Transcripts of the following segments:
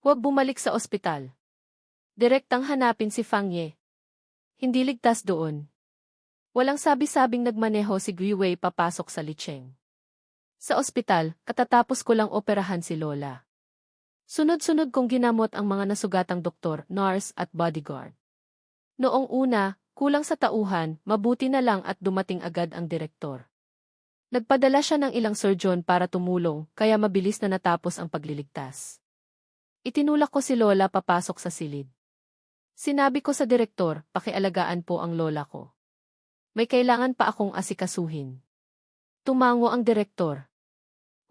Huwag bumalik sa ospital. Direktang hanapin si Fang Ye. Hindi ligtas doon. Walang sabi-sabing nagmaneho si Guiwei papasok sa Licheng. Sa ospital, katatapos ko lang operahan si Lola. Sunod-sunod kong ginamot ang mga nasugatang doktor, nurse at bodyguard. Noong una, kulang sa tauhan, mabuti na lang at dumating agad ang direktor. Nagpadala siya ng ilang surgeon para tumulong, kaya mabilis na natapos ang pagliligtas. Itinulak ko si Lola papasok sa silid. Sinabi ko sa direktor, pakialagaan po ang lola ko. May kailangan pa akong asikasuhin. Tumango ang direktor.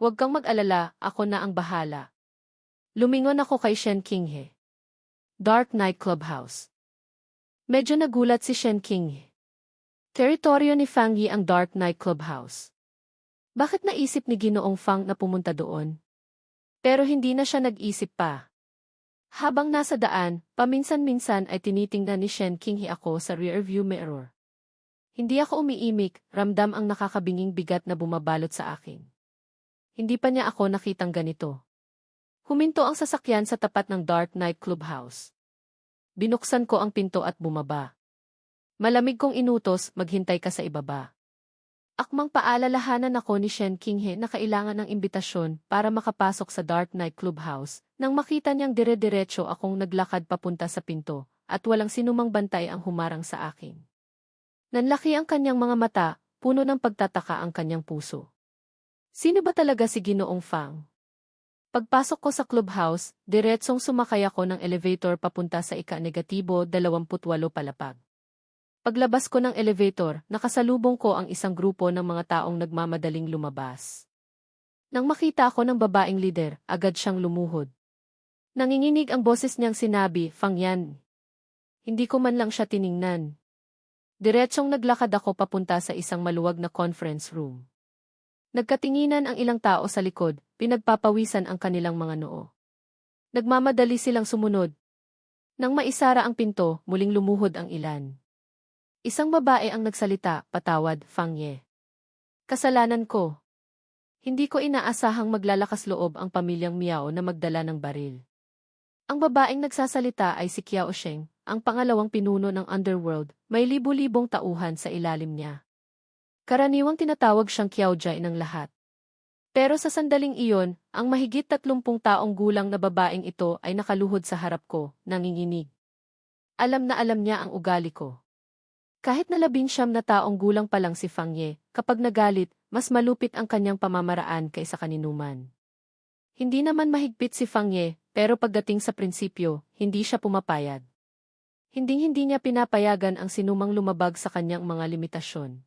Huwag kang mag-alala, ako na ang bahala. Lumingon ako kay Shen Qinghe. Dark Night Clubhouse. Medyo nagulat si Shen Qinghe. Teritoryo ni Fang Yi ang Dark Night Clubhouse. Bakit naisip ni Ginoong Fang na pumunta doon? Pero hindi na siya nag-isip pa. Habang nasa daan, paminsan-minsan ay tinitingnan ni Shen Qinghe ako sa rearview mirror. Hindi ako umiimik, ramdam ang nakakabinging bigat na bumabalot sa akin. Hindi pa niya ako nakitang ganito. Huminto ang sasakyan sa tapat ng Dark Night Clubhouse. Binuksan ko ang pinto at bumaba. Malamig kong inutos, maghintay ka sa ibaba. Akmang paalalahanan ako ni Shen Qinghe na kailangan ng imbitasyon para makapasok sa Dark Night Clubhouse nang makita niyang dire-diretso akong naglakad papunta sa pinto at walang sinumang bantay ang humarang sa akin. Nanlaki ang kanyang mga mata, puno ng pagtataka ang kanyang puso. Sino ba talaga si Ginoong Fang? Pagpasok ko sa clubhouse, diretsong sumakay ako ng elevator papunta sa ika-28 palapag. Paglabas ko ng elevator, nakasalubong ko ang isang grupo ng mga taong nagmamadaling lumabas. Nang makita ako ng babaeng lider, agad siyang lumuhod. Nanginginig ang boses niyang sinabi, Fang Yan. Hindi ko man lang siya tiningnan. Diretsong naglakad ako papunta sa isang maluwag na conference room. Nagkatinginan ang ilang tao sa likod, pinagpapawisan ang kanilang mga noo. Nagmamadali silang sumunod. Nang maisara ang pinto, muling lumuhod ang ilan. Isang babae ang nagsalita, patawad, Fang Ye. Kasalanan ko. Hindi ko inaasahang maglalakas loob ang pamilyang Miao na magdala ng baril. Ang babaeng nagsasalita ay si Qiao Sheng, ang pangalawang pinuno ng underworld, may libu-libong tauhan sa ilalim niya. Karaniwang tinatawag siyang Qiao Jai ng lahat. Pero sa sandaling iyon, ang mahigit 30 taong gulang na babaeng ito ay nakaluhod sa harap ko, nanginginig. Alam na alam niya ang ugali ko. Kahit na 19 na taong gulang pa lang si Fang Ye, kapag nagalit, mas malupit ang kanyang pamamaraan kaysa kaninuman. Hindi naman mahigpit si Fang Ye, pero pagdating sa prinsipyo, hindi siya pumapayag. Hinding-hindi niya pinapayagan ang sinumang lumabag sa kanyang mga limitasyon.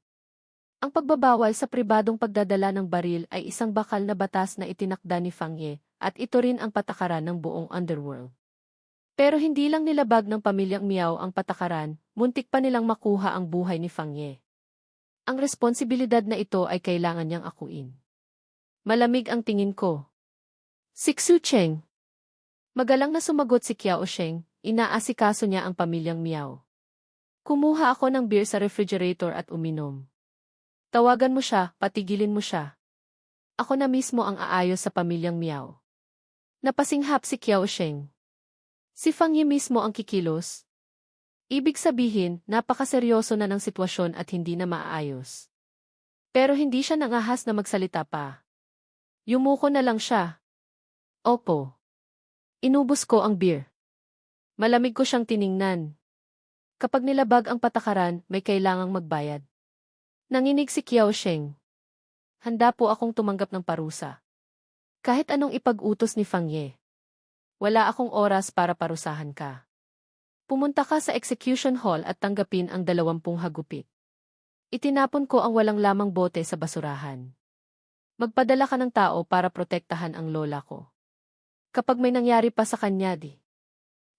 Ang pagbabawal sa pribadong pagdadala ng baril ay isang bakal na batas na itinakda ni Fang Ye, at ito rin ang patakaran ng buong underworld. Pero hindi lang nilabag ng pamilyang Miao ang patakaran, muntik pa nilang makuha ang buhay ni Fang Ye. Ang responsibilidad na ito ay kailangan niyang akuin. Malamig ang tingin ko. Siksu Cheng. Magalang na sumagot si Qiao Sheng, inaasikaso niya ang pamilyang Miao. Kumuha ako ng beer sa refrigerator at uminom. Tawagan mo siya, patigilin mo siya. Ako na mismo ang aayos sa pamilyang Miao. Napasinghap si Qiao Sheng. Si Fang Ye mismo ang kikilos. Ibig sabihin, napakaseryoso na ng sitwasyon at hindi na maayos. Pero hindi siya nangahas na magsalita pa. Yumuko na lang siya. Opo. Inubos ko ang beer. Malamig ko siyang tiningnan. Kapag nilabag ang patakaran, may kailangang magbayad. Nanginig si Qiao Sheng. Handa po akong tumanggap ng parusa. Kahit anong ipag-utos ni Fang Ye. Wala akong oras para parusahan ka. Pumunta ka sa execution hall at tanggapin ang 20 hagupit. Itinapon ko ang walang lamang bote sa basurahan. Magpadala ka ng tao para protektahan ang lola ko. Kapag may nangyari pa sa kanya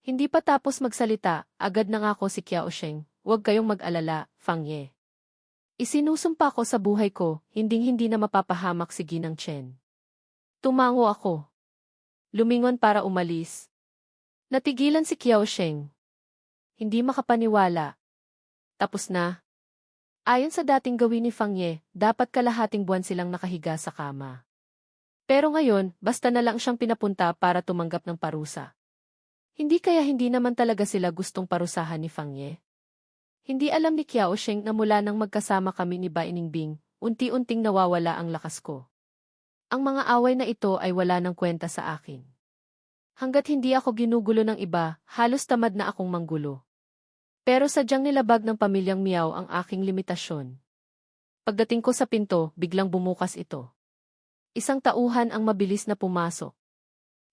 Hindi pa tapos magsalita, agad nangako si Qiao Sheng, huwag kayong mag-alala, Fang Ye. Isinusumpa ko sa buhay ko, hinding-hindi na mapapahamak si Ginang Chen. Tumango ako. Lumingon para umalis. Natigilan si Qiao Sheng. Hindi makapaniwala. Tapos na. Ayon sa dating gawin ni Fang Ye, dapat kalahating buwan silang nakahiga sa kama. Pero ngayon, basta na lang siyang pinapunta para tumanggap ng parusa. Hindi kaya hindi naman talaga sila gustong parusahan ni Fang Ye. Hindi alam ni Qiao Sheng na mula nang magkasama kami ni Bai Ningbing, unti-unting nawawala ang lakas ko. Ang mga away na ito ay wala ng kwenta sa akin. Hanggat hindi ako ginugulo ng iba, halos tamad na akong manggulo. Pero sadyang nilabag ng pamilyang Miao ang aking limitasyon. Pagdating ko sa pinto, biglang bumukas ito. Isang tauhan ang mabilis na pumasok.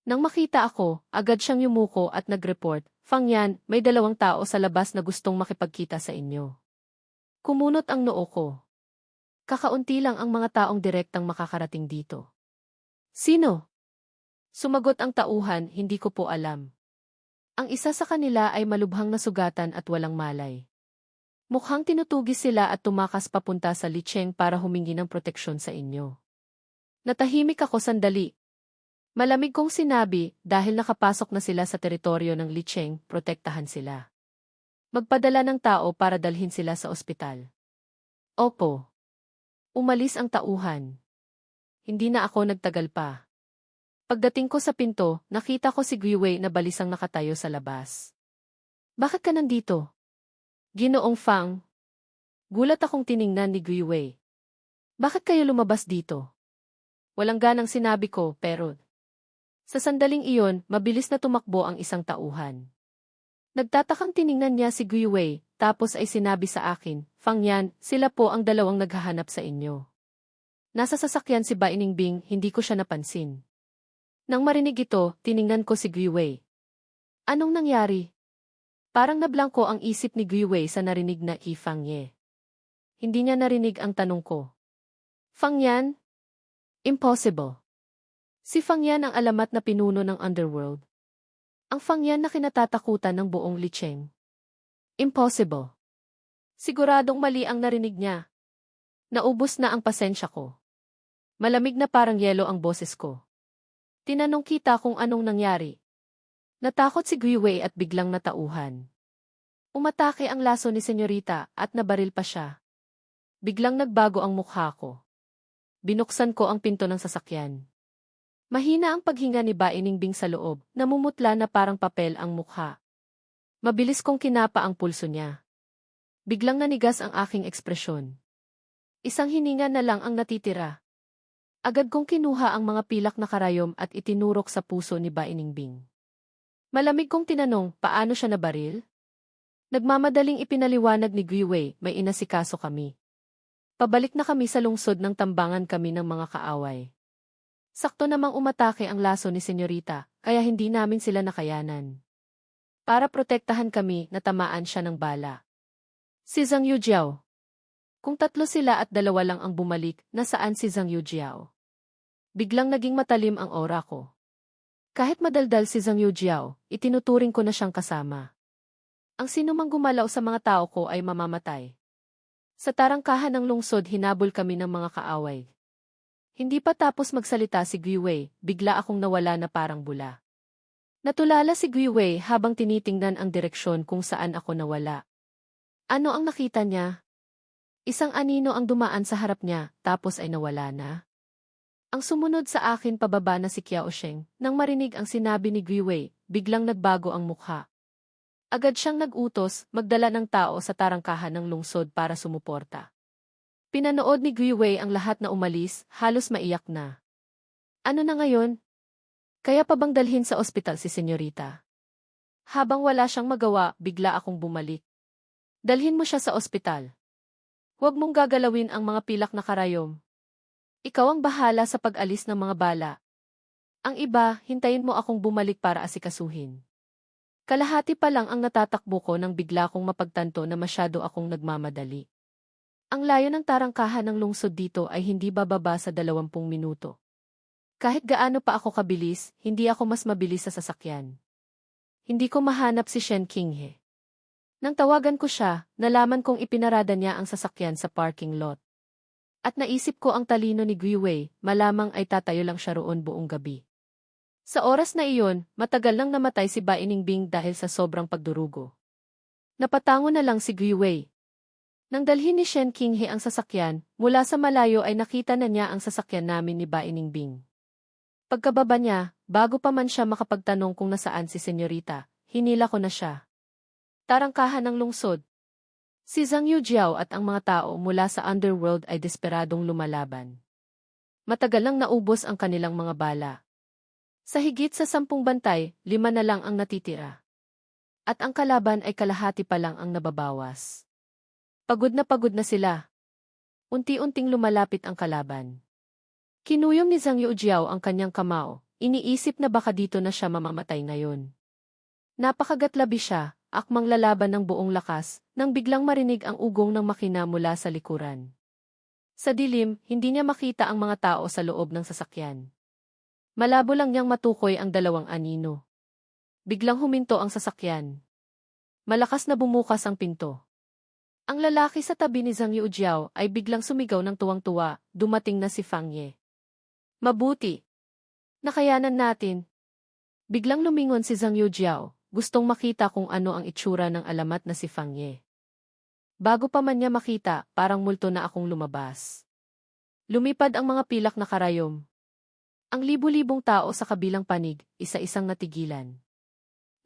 Nang makita ako, agad siyang yumuko at nag-report, "Fang Yan, may 2 tao sa labas na gustong makipagkita sa inyo." Kumunot ang noo ko. Kakaunti lang ang mga taong direktang makakarating dito. Sino? Sumagot ang tauhan, hindi ko po alam. Ang isa sa kanila ay malubhang nasugatan at walang malay. Mukhang tinutugis sila at tumakas papunta sa Licheng para humingi ng proteksyon sa inyo. Natahimik ako sandali. Malamig kong sinabi, dahil nakapasok na sila sa teritoryo ng Licheng, protektahan sila. Magpadala ng tao para dalhin sila sa ospital. Opo. Umalis ang tauhan. Hindi na ako nagtagal pa. Pagdating ko sa pinto, nakita ko si Guiwei na balisang nakatayo sa labas. Bakit ka nandito? Ginoong Fang. Gulat akong tiningnan ni Guiwei. Bakit kayo lumabas dito? Walang ganang sinabi ko, pero sa sandaling iyon, mabilis na tumakbo ang isang tauhan. Nagtatakang tiningnan niya si Guiwei, tapos ay sinabi sa akin, "Fang Yan, sila po ang 2 naghahanap sa inyo." Nasa sasakyan si Bai Ningbing, hindi ko siya napansin. Nang marinig ito, tiningnan ko si Guiwei. Anong nangyari? Parang nablangko ang isip ni Guiwei sa narinig na Fang Ye. Hindi niya narinig ang tanong ko. Fang Yan? Impossible. Si Fang Yan ang alamat na pinuno ng underworld. Ang Fang Yan na kinatatakutan ng buong Licheng. Impossible. Siguradong mali ang narinig niya. Naubos na ang pasensya ko. Malamig na parang yelo ang boses ko. Tinanong kita kung anong nangyari. Natakot si Guiwei at biglang natauhan. Umatake ang laso ni Senyorita at nabaril pa siya. Biglang nagbago ang mukha ko. Binuksan ko ang pinto ng sasakyan. Mahina ang paghinga ni Bai Ningbing sa loob, namumutla na parang papel ang mukha. Mabilis kong kinapa ang pulso niya. Biglang nanigas ang aking ekspresyon. Isang hininga na lang ang natitira. Agad kong kinuha ang mga pilak na karayom at itinurok sa puso ni Bai Ningbing. Malamig kong tinanong, paano siya nabaril? Nagmamadaling ipinaliwanag ni Guiwei, may inasikaso kami. Pabalik na kami sa lungsod ng tambangan kami ng mga kaaway. Sakto namang umatake ang laso ni Senyorita, kaya hindi namin sila nakayanan. Para protektahan kami, natamaan siya ng bala. Si Zhang Yujiao. Kung 3 sila at 2 lang ang bumalik, nasaan si Zhang Yujiao? Biglang naging matalim ang aura ko. Kahit madaldal si Zhang Yujiao, itinuturing ko na siyang kasama. Ang sinumang gumalaw sa mga tao ko ay mamamatay. Sa tarangkahan ng lungsod hinabol kami ng mga kaaway. Hindi pa tapos magsalita si Guiwei, bigla akong nawala na parang bula. Natulala si Guiwei habang tinitingnan ang direksyon kung saan ako nawala. Ano ang nakita niya? Isang anino ang dumaan sa harap niya, tapos ay nawala na. Ang sumunod sa akin pababa na si Qiao Sheng, nang marinig ang sinabi ni Guiwei, biglang nagbago ang mukha. Agad siyang nag-utos, magdala ng tao sa tarangkahan ng lungsod para sumuporta. Pinanood ni Guiwei ang lahat na umalis, halos maiyak na. Ano na ngayon? Kaya pa bang dalhin sa ospital si Senyorita? Habang wala siyang magawa, bigla akong bumalik. Dalhin mo siya sa ospital. Huwag mong gagalawin ang mga pilak na karayom. Ikaw ang bahala sa pag-alis ng mga bala. Ang iba, hintayin mo akong bumalik para asikasuhin. Kalahati pa lang ang natatakbo ko nang bigla kong mapagtanto na masyado akong nagmamadali. Ang layo ng tarangkahan ng lungsod dito ay hindi bababa sa 20 minuto. Kahit gaano pa ako kabilis, hindi ako mas mabilis sa sasakyan. Hindi ko mahanap si Shen Qinghe. Nang tawagan ko siya, nalaman kong ipinarada niya ang sasakyan sa parking lot. At naisip ko ang talino ni Guiwei, malamang ay tatayo lang siya roon buong gabi. Sa oras na iyon, matagal nang namatay si Bai Ningbing dahil sa sobrang pagdurugo. Napatango na lang si Guiwei. Nang dalhin ni Shen Qinghe ang sasakyan, mula sa malayo ay nakita na niya ang sasakyan namin ni Bai Ningbing. Pagkababa niya, bago pa man siya makapagtanong kung nasaan si senyorita, hinila ko na siya. Tarangkahan ng lungsod. Si Zhang Yujiao at ang mga tao mula sa underworld ay desperadong lumalaban. Matagal nang naubos ang kanilang mga bala. Sa higit sa 10 bantay, 5 na lang ang natitira. At ang kalaban ay kalahati pa lang ang nababawas. Pagod na sila. Unti-unting lumalapit ang kalaban. Kinuyom ni Zhang Yujiao ang kanyang kamao, iniisip na baka dito na siya mamamatay ngayon. Napakagatlabi siya, akmang lalaban ng buong lakas, nang biglang marinig ang ugong ng makina mula sa likuran. Sa dilim, hindi niya makita ang mga tao sa loob ng sasakyan. Malabo lang niyang matukoy ang 2 anino. Biglang huminto ang sasakyan. Malakas na bumukas ang pinto. Ang lalaki sa tabi ni Zhang Yujiao ay biglang sumigaw ng tuwang-tuwa, dumating na si Fang Ye. Mabuti. Nakayanan natin. Biglang lumingon si Zhang Yujiao, gustong makita kung ano ang itsura ng alamat na si Fang Ye. Bago pa man niya makita, parang multo na akong lumabas. Lumipad ang mga pilak na karayom. Ang libu-libong tao sa kabilang panig, isa-isang natigilan.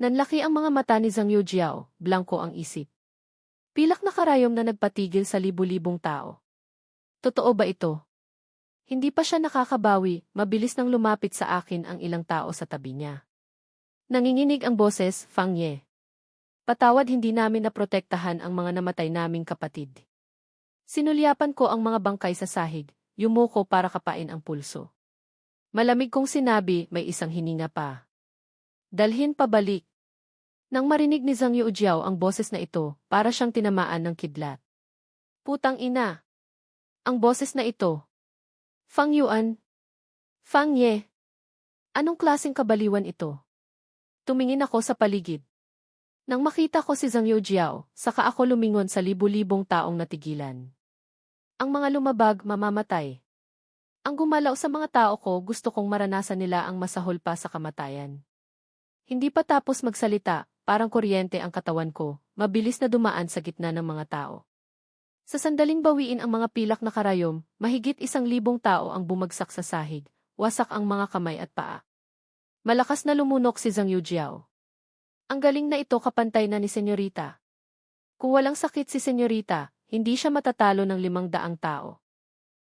Nanlaki ang mga mata ni Zhang Yujiao, blangko ang isip. Pilak na karayom na nagpatigil sa libu-libong tao. Totoo ba ito? Hindi pa siya nakakabawi, mabilis nang lumapit sa akin ang ilang tao sa tabi niya. Nanginginig ang boses, Fang Ye. Patawad, hindi namin naprotektahan ang mga namatay naming kapatid. Sinulyapan ko ang mga bangkay sa sahig, yumuko para kapain ang pulso. Malamig kong sinabi, may isang hininga pa. Dalhin pabalik. Nang marinig ni Zhang Yujiao ang boses na ito, para siyang tinamaan ng kidlat. Putang ina! Ang boses na ito. Fang Yuan. Fang Ye. Anong klaseng kabaliwan ito? Tumingin ako sa paligid. Nang makita ko si Zhang Yujiao, saka ako lumingon sa libu-libong taong natigilan. Ang mga lumabag, mamamatay. Ang gumalaw sa mga tao ko, gusto kong maranasan nila ang masahol pa sa kamatayan. Hindi pa tapos magsalita, parang kuryente ang katawan ko, mabilis na dumaan sa gitna ng mga tao. Sa sandaling bawiin ang mga pilak na karayom, mahigit 1,000 tao ang bumagsak sa sahig, wasak ang mga kamay at paa. Malakas na lumunok si Zhang Yujiao. Ang galing na ito, kapantay na ni senyorita. Kung walang sakit si senyorita, hindi siya matatalo ng 500 tao.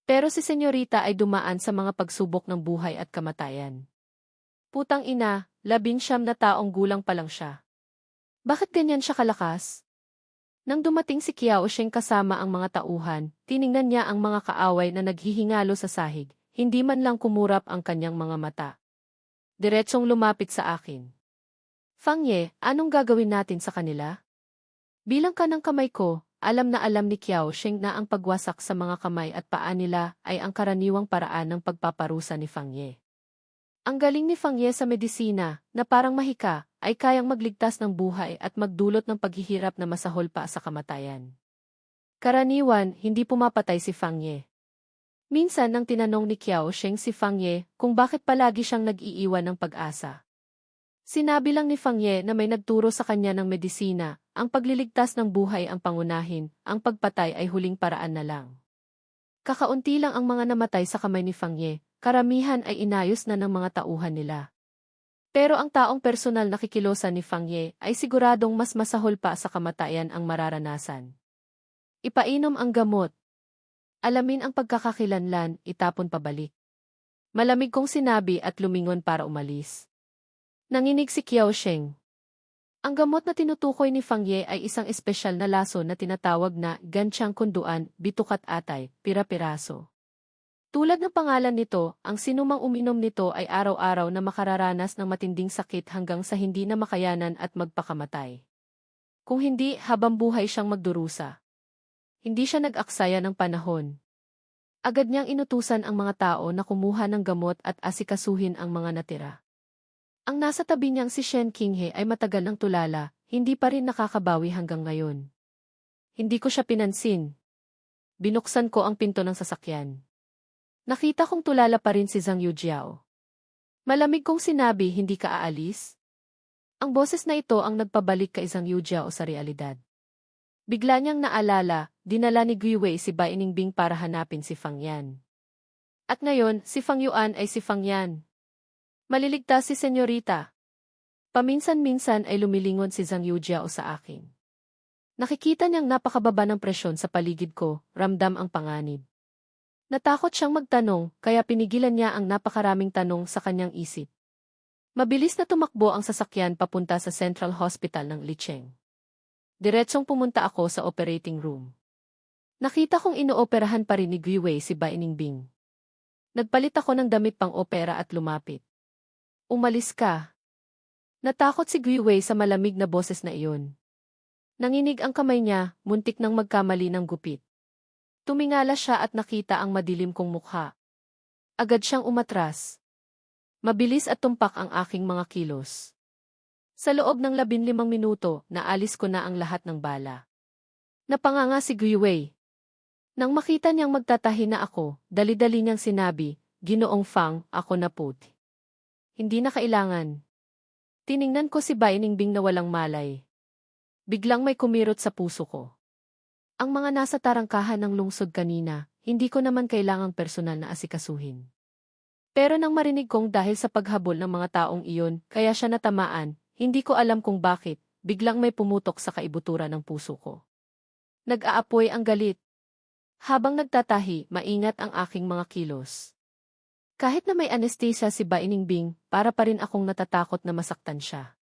Pero si senyorita ay dumaan sa mga pagsubok ng buhay at kamatayan. Putang ina, 19 na taong gulang pa lang siya. Bakit ganyan siya kalakas? Nang dumating si Qiao Sheng kasama ang mga tauhan, tiningnan niya ang mga kaaway na naghihingalo sa sahig, hindi man lang kumurap ang kanyang mga mata. Diretsong lumapit sa akin. Fang Ye, anong gagawin natin sa kanila? Bilang kanang kamay ko, alam na alam ni Qiao Sheng na ang pagwasak sa mga kamay at paa nila ay ang karaniwang paraan ng pagpaparusa ni Fang Ye. Ang galing ni Fang Ye sa medisina, na parang mahika, ay kayang magligtas ng buhay at magdulot ng paghihirap na masahol pa sa kamatayan. Karaniwan, hindi pumapatay si Fang Ye. Minsan nang tinanong ni Qiao Sheng si Fang Ye kung bakit palagi siyang nag-iiwan ng pag-asa. Sinabi lang ni Fang Ye na may nagturo sa kanya ng medisina, ang pagliligtas ng buhay ang pangunahin, ang pagpatay ay huling paraan na lang. Kakaunti lang ang mga namatay sa kamay ni Fang Ye, karamihan ay inayos na ng mga tauhan nila. Pero ang taong personal na kikilosan ni Fang Ye ay siguradong mas masahol pa sa kamatayan ang mararanasan. Ipainom ang gamot. Alamin ang pagkakakilanlan, itapon pabalik. Malamig kong sinabi at lumingon para umalis. Nanginig si Qiao Sheng. Ang gamot na tinutukoy ni Fang Ye ay isang espesyal na laso na tinatawag na ganchang kunduan, bitukat atay, pira-piraso. Tulad ng pangalan nito, ang sinumang uminom nito ay araw-araw na makararanas ng matinding sakit hanggang sa hindi na makayanan at magpakamatay. Kung hindi, habang buhay siyang magdurusa. Hindi siya nag-aksaya ng panahon. Agad niyang inutusan ang mga tao na kumuha ng gamot at asikasuhin ang mga natira. Ang nasa tabi niyang si Shen Qinghe ay matagal ng tulala, hindi pa rin nakakabawi hanggang ngayon. Hindi ko siya pinansin. Binuksan ko ang pinto ng sasakyan. Nakita kong tulala pa rin si Zhang Yujiao. Malamig kong sinabi, hindi ka aalis? Ang boses na ito ang nagpabalik kay Zhang Yujiao sa realidad. Bigla niyang naalala, dinala ni Guiwei si Bai Ningbing para hanapin si Fang Yan. At ngayon, si Fang Yuan ay si Fang Yan. Maliligtas si senyorita. Paminsan-minsan ay lumilingon si Zhang Yujiao sa akin. Nakikita niyang napakababa ng presyon sa paligid ko, ramdam ang panganib. Natakot siyang magtanong, kaya pinigilan niya ang napakaraming tanong sa kanyang isip. Mabilis na tumakbo ang sasakyan papunta sa Central Hospital ng Licheng. Diretsong pumunta ako sa operating room. Nakita kong inooperahan pa rin ni Guiwei si Bai Ningbing. Nagpalit ako ng damit pang opera at lumapit. Umalis ka. Natakot si Guiwei sa malamig na boses na iyon. Nanginig ang kamay niya, muntik nang magkamali ng gupit. Tumingala siya at nakita ang madilim kong mukha. Agad siyang umatras. Mabilis at tumpak ang aking mga kilos. Sa loob ng 15 minuto, naalis ko na ang lahat ng bala. Napanganga si Guiwei. Nang makita niyang magtatahi na ako, dali-dali niyang sinabi, "Ginoong Fang, ako na po." Hindi na kailangan. Tiningnan ko si Bai Ningbing na walang malay. Biglang may kumirot sa puso ko. Ang mga nasa tarangkahan ng lungsod kanina, hindi ko naman kailangang personal na asikasuhin. Pero nang marinig kong dahil sa paghabol ng mga taong iyon, kaya siya natamaan, hindi ko alam kung bakit, biglang may pumutok sa kaibutura ng puso ko. Nag-aapoy ang galit. Habang nagtatahi, maingat ang aking mga kilos. Kahit na may anesthesia si Bai Ningbing, para pa rin akong natatakot na masaktan siya.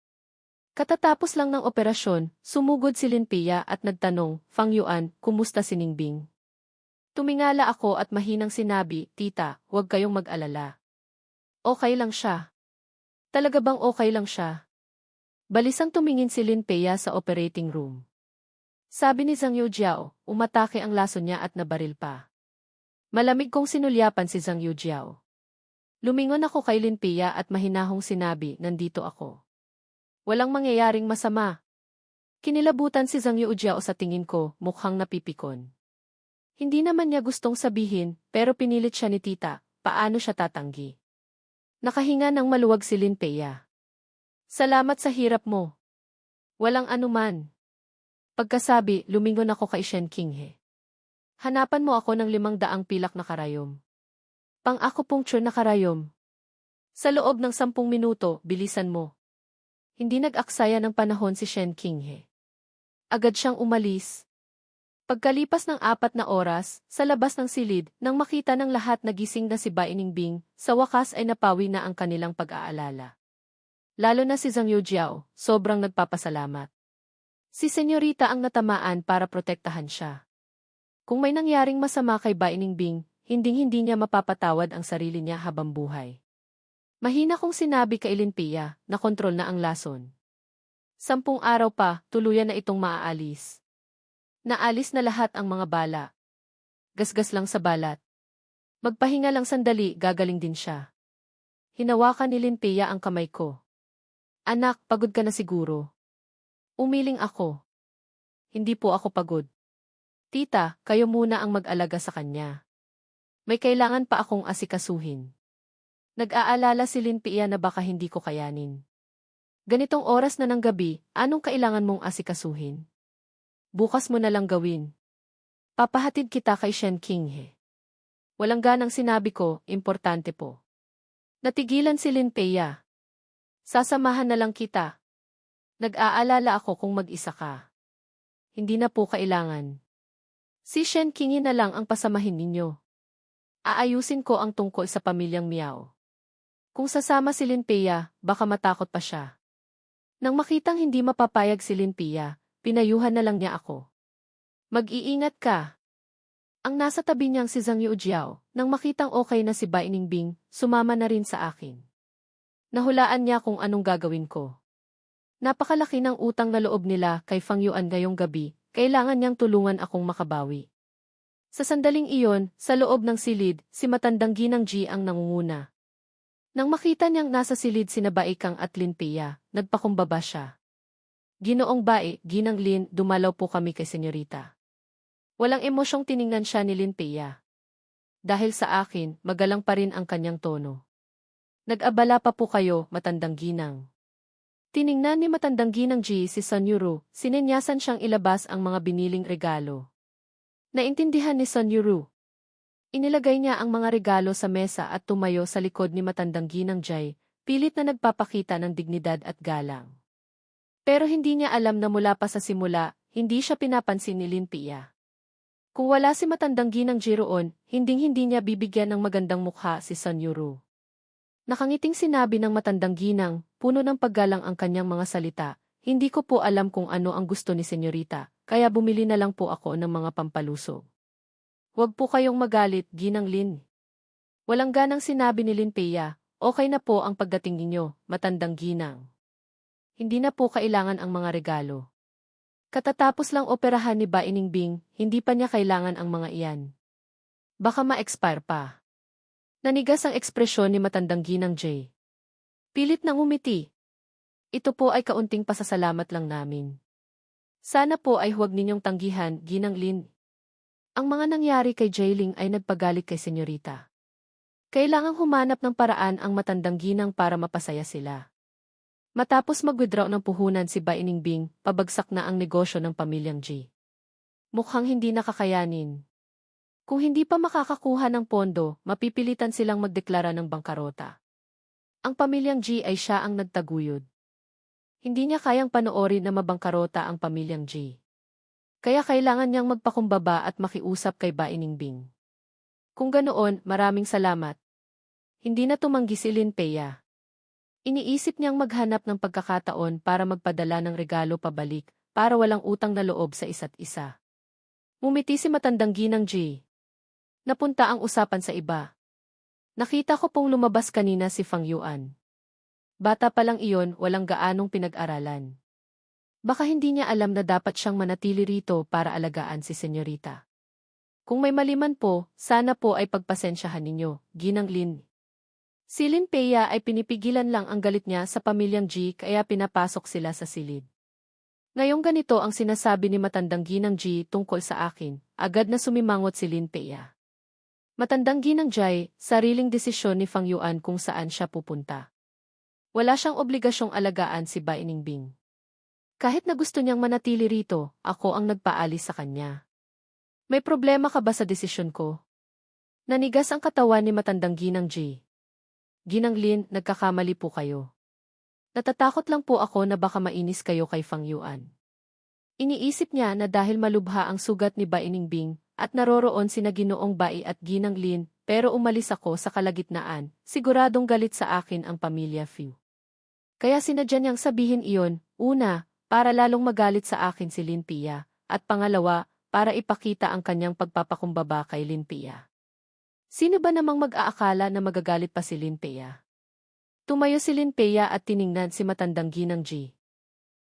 Katatapos lang ng operasyon, sumugod si Lin Pia at nagtanong, "Fang Yuan, kumusta si Ningbing?" Tumingala ako at mahinang sinabi, "Tita, huwag kayong mag-alala. Okay lang siya." Talaga bang okay lang siya? Balisang tumingin si Lin Pia sa operating room. Sabi ni Zhang Yujiao, umatake ang laso niya at nabaril pa. Malamig kong sinulyapan si Zhang Yujiao. Lumingon ako kay Lin Pia at mahinahong sinabi, "Nandito ako. Walang mangyayaring masama." Kinilabutan si Zhang Yujiao sa tingin ko, mukhang napipikon. Hindi naman niya gustong sabihin, pero pinilit siya ni tita, paano siya tatanggi. Nakahinga ng maluwag si Lin Pia. "Salamat sa hirap mo." "Walang anuman." Pagkasabi, lumingon ako kay Shen Qinghe. "Hanapan mo ako ng 500 pilak na karayom. Pang-acupuncture na karayom. Sa loob ng 10 minuto, bilisan mo." Hindi nag-aksaya ng panahon si Shen Qinghe. Agad siyang umalis. Pagkalipas ng 4 na oras, sa labas ng silid, nang makita ng lahat na gising na si Bai Ningbing, sa wakas ay napawi na ang kanilang pag-aalala. Lalo na si Zhang Yujiao, sobrang nagpapasalamat. Si senyorita ang natamaan para protektahan siya. Kung may nangyaring masama kay Bai Ningbing, hinding-hindi niya mapapatawad ang sarili niya habang buhay. Mahina kong sinabi kay Lin Pia, na kontrol na ang lason. 10 araw pa, tuluyan na itong maaalis. Naalis na lahat ang mga bala. Gasgas lang sa balat. Magpahinga lang sandali, gagaling din siya. Hinawakan ni Lin Pia ang kamay ko. "Anak, pagod ka na siguro." Umiling ako. "Hindi po ako pagod. Tita, kayo muna ang mag-alaga sa kanya. May kailangan pa akong asikasuhin." Nag-aalala si Lin Pia na baka hindi ko kayanin. "Ganitong oras na ng gabi, anong kailangan mong asikasuhin? Bukas mo na lang gawin. Papahatid kita kay Shen Qinghe." Walang ganang sinabi ko, importante po. Natigilan si Lin Pia. "Sasamahan na lang kita." Nag-aalala ako kung mag-isa ka. "Hindi na po kailangan. Si Shen Qinghe na lang ang pasamahin ninyo. Aayusin ko ang tungkol sa pamilyang Miao." Kung sasama si Lin Pia, baka matakot pa siya. Nang makitang hindi mapapayag si Lin Pia, pinayuhan na lang niya ako. "Mag-iingat ka." Ang nasa tabi niyang si Zhang Yujiao, nang makitang okay na si Bai Ningbing, sumama na rin sa akin. Nahulaan niya kung anong gagawin ko. Napakalaki ng utang na loob nila kay Fang Yuan ngayong gabi, kailangan niyang tulungan akong makabawi. Sa sandaling iyon, sa loob ng silid, si matandang Ginang Ji ang nangunguna. Nang makita niyang nasa silid sina Bai Kang at Lin Pia, nagpakumbaba siya. "Ginoong Bai, Ginang Lin, dumalaw po kami kay senyorita." Walang emosyong tiningnan siya ni Lin Pia. Dahil sa akin, magalang pa rin ang kanyang tono. "Nag-abala pa po kayo, matandang ginang." Tiningnan ni matandang Ginang Ji si Sun Yuru, sinenyasan siyang ilabas ang mga biniling regalo. Naintindihan ni Sun Yuru. Inilagay niya ang mga regalo sa mesa at tumayo sa likod ni matandang Ginang Jai, pilit na nagpapakita ng dignidad at galang. Pero hindi niya alam na mula pa sa simula, hindi siya pinapansin ni Lin Pia. Kung wala si matandang ginang Ji roon, hinding-hindi niya bibigyan ng magandang mukha si Sun Yuru. Nakangiting sinabi ng matandang ginang, puno ng paggalang ang kanyang mga salita, hindi ko po alam kung ano ang gusto ni senyorita, kaya bumili na lang po ako ng mga pampalusog. Huwag po kayong magalit, Ginang Lin. Walang ganang sinabi ni Lin Pia, okay na po ang pagdating ninyo, matandang ginang. Hindi na po kailangan ang mga regalo. Katatapos lang operahan ni Ba Iningbing, hindi pa niya kailangan ang mga iyan. Baka ma-expire pa. Nanigas ang ekspresyon ni matandang ginang Jay. Pilit nang umiti. Ito po ay kaunting pasasalamat lang namin. Sana po ay huwag ninyong tanggihan, Ginang Lin. Ang mga nangyari kay Jailing ay nagpagalit kay senyorita. Kailangang humanap ng paraan ang matandang ginang para mapasaya sila. Matapos mag-withdraw ng puhunan si Ba Iningbing, pabagsak na ang negosyo ng pamilyang Ji. Mukhang hindi nakakayanin. Kung hindi pa makakakuha ng pondo, mapipilitan silang magdeklara ng bangkarota. Ang pamilyang Ji ay siya ang nagtaguyod. Hindi niya kayang panoorin na mabangkarota ang pamilyang Ji. Kaya kailangan niyang magpakumbaba at makiusap kay Ba Iningbing. Kung ganoon, maraming salamat. Hindi na tumanggi si Lin Pia. Iniisip niyang maghanap ng pagkakataon para magpadala ng regalo pabalik, para walang utang na loob sa isa't isa. Ngumiti si matandang ginang Ji. Napunta ang usapan sa iba. Nakita ko pong lumabas kanina si Fang Yuan. Bata pa lang iyon, walang gaanong pinag-aralan. Baka hindi niya alam na dapat siyang manatili rito para alagaan si senyorita. Kung may maliman po, sana po ay pagpasensyahan ninyo, Ginang Lin. Si Lin Pia ay pinipigilan lang ang galit niya sa pamilyang Ji kaya pinapasok sila sa silid. Ngayong ganito ang sinasabi ni matandang ginang Ji tungkol sa akin, agad na sumimangot si Lin Pia. Matandang ginang Jai, sariling desisyon ni Fang Yuan kung saan siya pupunta. Wala siyang obligasyong alagaan si Ba Iningbing. Kahit na gusto niyang manatili rito, ako ang nagpaalis sa kanya. May problema ka ba sa desisyon ko? Nanigas ang katawan ni matandang ginang Ji. Ginang Lin, nagkakamali po kayo. Natatakot lang po ako na baka mainis kayo kay Fang Yuan. Iniisip niya na dahil malubha ang sugat ni Ba Iningbing at naroroon sina Ginoong Bai at Ginang Lin, pero umalis ako sa kalagitnaan, siguradong galit sa akin ang pamilya Fu. Kaya sinadya niyang sabihin iyon, una, para lalong magalit sa akin si Lin Pia, at pangalawa, para ipakita ang kanyang pagpapakumbaba kay Lin Pia. Sino ba namang mag-aakala na magagalit pa si Lin Pia? Tumayo si Lin Pia at tiningnan si matandang ginang Ji.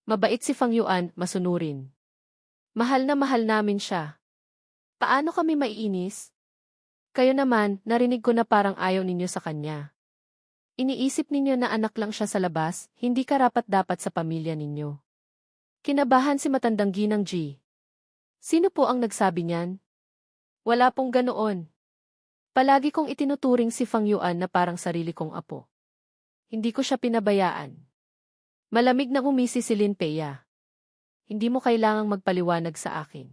Mabait si Fang Yuan, masunurin. Mahal na mahal namin siya. Paano kami maiinis? Kayo naman, narinig ko na parang ayaw ninyo sa kanya. Iniisip ninyo na anak lang siya sa labas, hindi karapat-dapat sa pamilya ninyo. Kinabahan si matandang ginang Ji. Sino po ang nagsabi niyan? Wala pong ganoon. Palagi kong itinuturing si Fang Yuan na parang sarili kong apo. Hindi ko siya pinabayaan. Malamig na umisi si Lin Pia. Hindi mo kailangang magpaliwanag sa akin.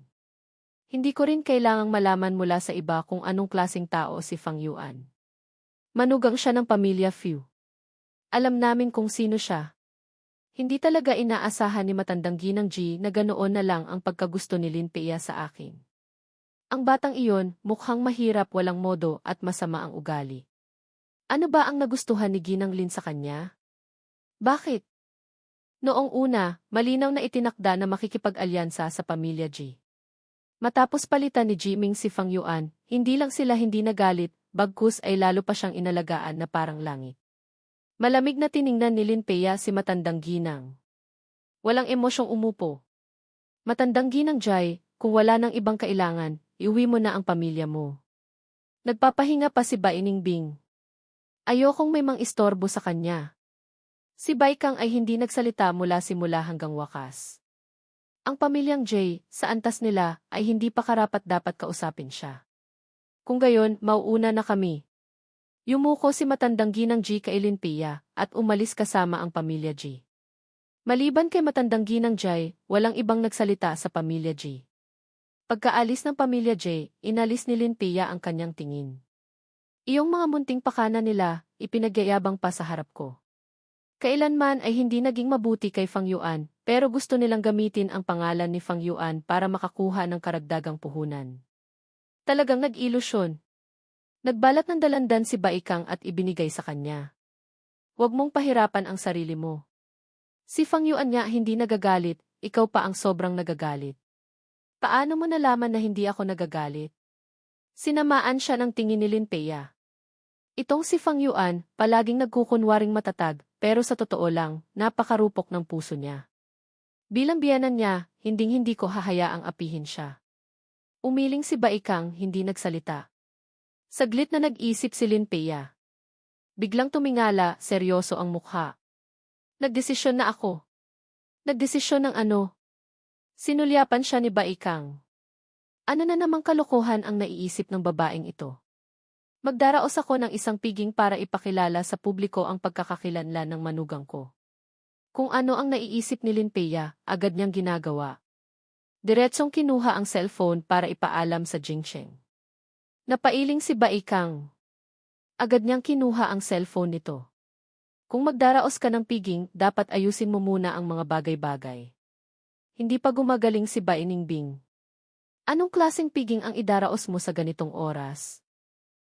Hindi ko rin kailangang malaman mula sa iba kung anong klaseng tao si Fang Yuan. Manugang siya ng pamilya Fu. Alam namin kung sino siya. Hindi talaga inaasahan ni matandang ginang Ji na ganoon na lang ang pagkagusto ni Lin Pia sa akin. Ang batang iyon, mukhang mahirap, walang modo at masama ang ugali. Ano ba ang nagustuhan ni Ginang Lin sa kanya? Bakit? Noong una, malinaw na itinakda na makikipag-alyansa sa pamilya Ji. Matapos palitan ni Jiming si Fang Yuan, hindi lang sila hindi nagalit, bagkus ay lalo pa siyang inalagaan na parang langit. Malamig na tiningnan ni Lin Pia si matandang ginang. Walang emosyong umupo. Matandang ginang Jai, kung wala nang ibang kailangan, iuwi mo na ang pamilya mo. Nagpapahinga pa si Ba Iningbing. Ayokong may mang-istorbo sa kanya. Si Bai Kang ay hindi nagsalita mula simula hanggang wakas. Ang pamilyang Jay, sa antas nila, ay hindi pa karapat-dapat kausapin siya. Kung gayon, mauuna na kami. Yumuko si matandang ginang Ji kay Lin Pia, at umalis kasama ang pamilya Ji. Maliban kay matandang ginang Jai, walang ibang nagsalita sa pamilya Ji. Pagkaalis ng pamilya J, inalis ni Lin Pia ang kanyang tingin. Iyong mga munting pakana nila, ipinagyayabang pa sa harap ko. Kailanman ay hindi naging mabuti kay Fang Yuan, pero gusto nilang gamitin ang pangalan ni Fang Yuan para makakuha ng karagdagang puhunan. Talagang nag-ilusyon. Nagbalat ng dalandan si Baikang at ibinigay sa kanya. Huwag mong pahirapan ang sarili mo. Si Fang Yuan nga hindi nagagalit, ikaw pa ang sobrang nagagalit. Paano mo nalaman na hindi ako nagagalit? Sinamaan siya ng tingin ni Lin Peya. Itong si Fang Yuan, palaging nagkukunwaring matatag, pero sa totoo lang, napakarupok ng puso niya. Bilang biyanan niya, hinding-hindi ko hahayaang apihin siya. Umiling si Baikang, hindi nagsalita. Saglit na nag-isip si Lin Peya. Biglang tumingala, seryoso ang mukha. Nagdesisyon na ako. Nagdesisyon ng ano? Sinulyapan siya ni Baikang. Ano na namang kalokohan ang naiisip ng babaeng ito? Magdaraos ako ng isang piging para ipakilala sa publiko ang pagkakakilanlan ng manugang ko. Kung ano ang naiisip ni Lin Peya, agad niyang ginagawa. Diretsong kinuha ang cellphone para ipaalam sa Jingcheng. Napailing si Baikang. Agad niyang kinuha ang cellphone nito. Kung magdaraos ka ng piging, dapat ayusin mo muna ang mga bagay-bagay. Hindi pa gumagaling si Bai Ningbing. Anong klaseng piging ang idaraos mo sa ganitong oras?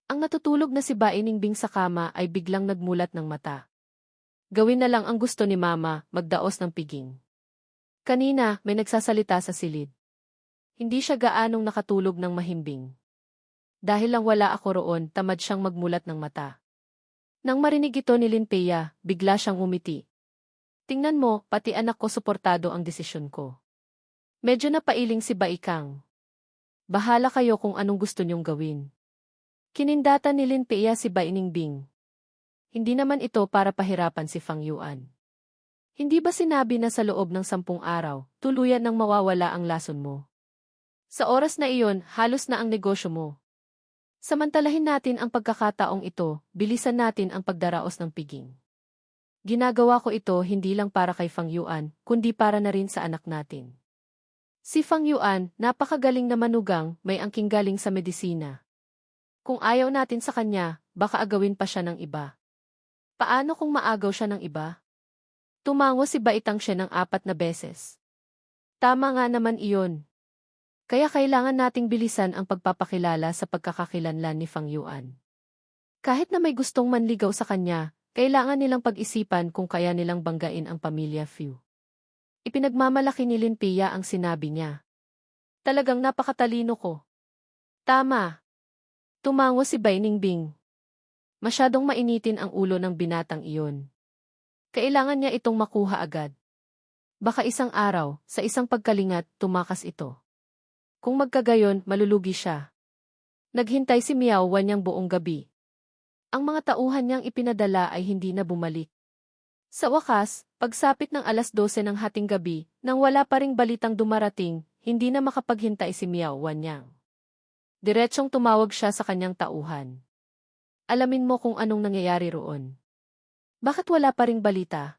Ang natutulog na si Bai Ningbing sa kama ay biglang nagmulat ng mata. Gawin na lang ang gusto ni Mama, magdaos ng piging. Kanina, may nagsasalita sa silid. Hindi siya gaanong nakatulog ng mahimbing. Dahil lang wala ako roon, tamad siyang magmulat ng mata. Nang marinig ito ni Lin Peya, bigla siyang umiti. Tingnan mo, pati anak ko suportado ang desisyon ko. Medyo napailing si Baikang. Bahala kayo kung anong gusto niyong gawin. Kinindata ni Lin Peya si Bai Ningbing. Hindi naman ito para pahirapan si Fang Yuan. Hindi ba sinabi na sa loob ng 10 araw, tuluyan nang mawawala ang lason mo? Sa oras na iyon, halos na ang negosyo mo. Samantalahin natin ang pagkakataong ito, bilisan natin ang pagdaraos ng piging. Ginagawa ko ito hindi lang para kay Fang Yuan, kundi para na rin sa anak natin. Si Fang Yuan, napakagaling na manugang, may angking galing sa medisina. Kung ayaw natin sa kanya, baka agawin pa siya ng iba. Paano kung maagaw siya ng iba? Tumango si Baitang siya ng 4 na beses. Tama nga naman iyon. Kaya kailangan nating bilisan ang pagpapakilala sa pagkakakilanlan ni Fang Yuan. Kahit na may gustong manligaw sa kanya, kailangan nilang pag-isipan kung kaya nilang banggain ang pamilya Fu. Ipinagmamalaki ni Lin Peya ang sinabi niya. Talagang napakatalino ko. Tama. Tumango si Bai Ningbing. Masyadong mainitin ang ulo ng binatang iyon. Kailangan niya itong makuha agad. Baka isang araw, sa isang pagkalingat, tumakas ito. Kung magkagayon, malulugi siya. Naghintay si Miao Wan niyang buong gabi. Ang mga tauhan niyang ipinadala ay hindi na bumalik. Sa wakas, pagsapit ng 12:00 ng hating gabi, nang wala pa ring balitang dumarating, hindi na makapaghintay si Miao Wan niyang. Diretsong tumawag siya sa kanyang tauhan. Alamin mo kung anong nangyayari roon. Bakit wala pa ring balita?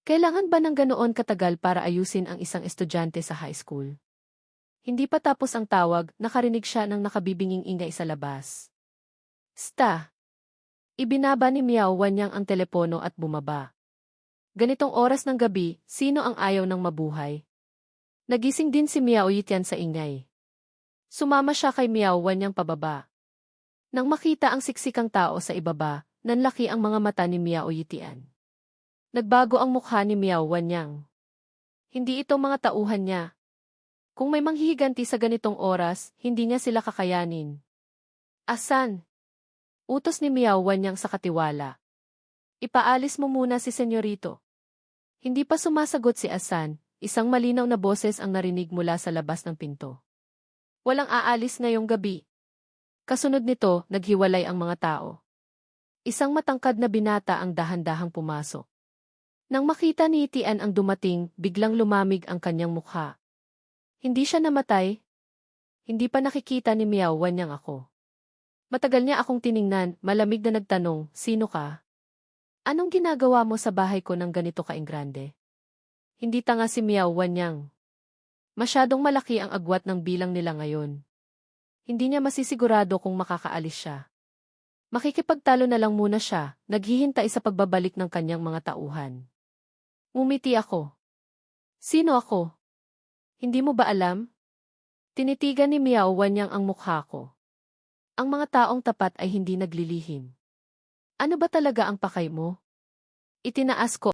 Kailangan ba ng ganoon katagal para ayusin ang isang estudyante sa high school? Hindi pa tapos ang tawag, nakarinig siya ng nakabibinging ingay sa labas. Sta! Ibinaba ni Miao Wan niyang ang telepono at bumaba. Ganitong oras ng gabi, sino ang ayaw ng mabuhay? Nagising din si Miao Yitian sa ingay. Sumama siya kay Miao Wan niyang pababa. Nang makita ang siksikang tao sa ibaba, nanlaki ang mga mata ni Miao Yitian. Nagbago ang mukha ni Miao Wan niyang. Hindi ito mga tauhan niya. Kung may manghihiganti sa ganitong oras, hindi niya sila kakayanin. Asan? Utos ni Miao Wan niyang sa katiwala. Ipaalis mo muna si Senyorito. Hindi pa sumasagot si Asan, isang malinaw na boses ang narinig mula sa labas ng pinto. Walang aalis ngayong gabi. Kasunod nito, naghiwalay ang mga tao. Isang matangkad na binata ang dahan-dahang pumasok. Nang makita ni Tian ang dumating, biglang lumamig ang kanyang mukha. Hindi siya namatay. Hindi pa nakikita ni Miao Wan niyang ako. Matagal niya akong tiningnan, malamig na nagtanong, sino ka? Anong ginagawa mo sa bahay ko ng ganito kaingrande? Hindi tanga si Miao Wan niyang. Masyadong malaki ang agwat ng bilang nila ngayon. Hindi niya masisigurado kung makakaalis siya. Makikipagtalo na lang muna siya, naghihintay sa pagbabalik ng kanyang mga tauhan. Ngumiti ako. Sino ako? Hindi mo ba alam? Tinitigan ni Miao Wanyang ang mukha ko. Ang mga taong tapat ay hindi naglilihim. Ano ba talaga ang pakay mo? Itinaas ko